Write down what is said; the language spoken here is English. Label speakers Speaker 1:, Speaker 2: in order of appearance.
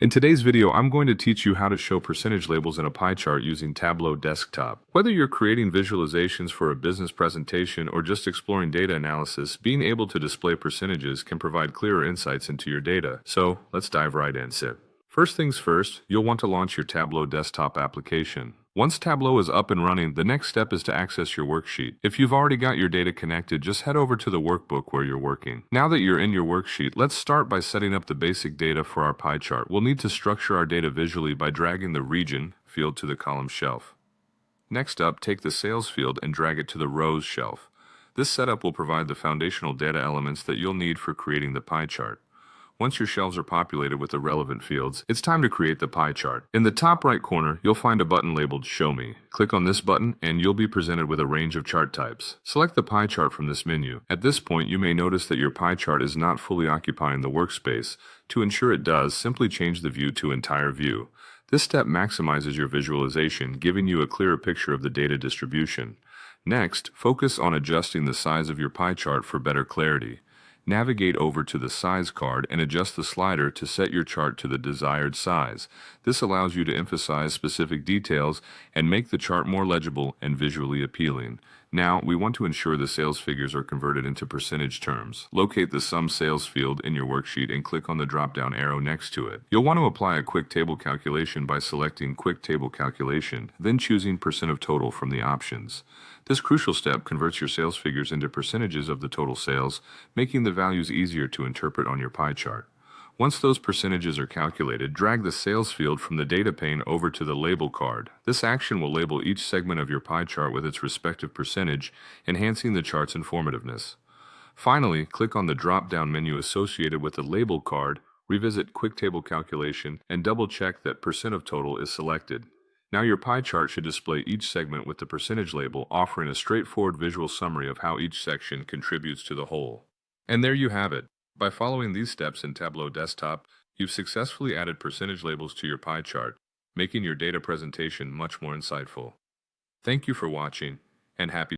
Speaker 1: In today's video, I'm going to teach you how to show percentage labels in a pie chart using Tableau Desktop. Whether you're creating visualizations for a business presentation or just exploring data analysis, being able to display percentages can provide clearer insights into your data. So let's dive right in. First things first, you'll want to launch your Tableau Desktop application. Once Tableau is up and running, the next step is to access your worksheet. If you've already got your data connected, just head over to the workbook where you're working. Now that you're in your worksheet, let's start by setting up the basic data for our pie chart. We'll need to structure our data visually by dragging the region field to the column shelf. Next up, take the sales field and drag it to the rows shelf. This setup will provide the foundational data elements that you'll need for creating the pie chart. Once your shelves are populated with the relevant fields, it's time to create the pie chart. In the top right corner, you'll find a button labeled Show Me. Click on this button and you'll be presented with a range of chart types. Select the pie chart from this menu. At this point, you may notice that your pie chart is not fully occupying the workspace. To ensure it does, simply change the view to Entire View. This step maximizes your visualization, giving you a clearer picture of the data distribution. Next, focus on adjusting the size of your pie chart for better clarity. Navigate over to the Size card and adjust the slider to set your chart to the desired size. This allows you to emphasize specific details and make the chart more legible and visually appealing. Now, we want to ensure the sales figures are converted into percentage terms. Locate the Sum Sales field in your worksheet and click on the drop-down arrow next to it. You'll want to apply a quick table calculation by selecting Quick Table Calculation, then choosing percent of total from the options. This crucial step converts your sales figures into percentages of the total sales, making the values easier to interpret on your pie chart. Once those percentages are calculated, drag the sales field from the data pane over to the label card. This action will label each segment of your pie chart with its respective percentage, enhancing the chart's informativeness. Finally, click on the drop-down menu associated with the label card, revisit Quick Table Calculation, and double-check that percent of total is selected. Now your pie chart should display each segment with the percentage label, offering a straightforward visual summary of how each section contributes to the whole. And there you have it. By following these steps in Tableau Desktop, you've successfully added percentage labels to your pie chart, making your data presentation much more insightful. Thank you for watching, and happy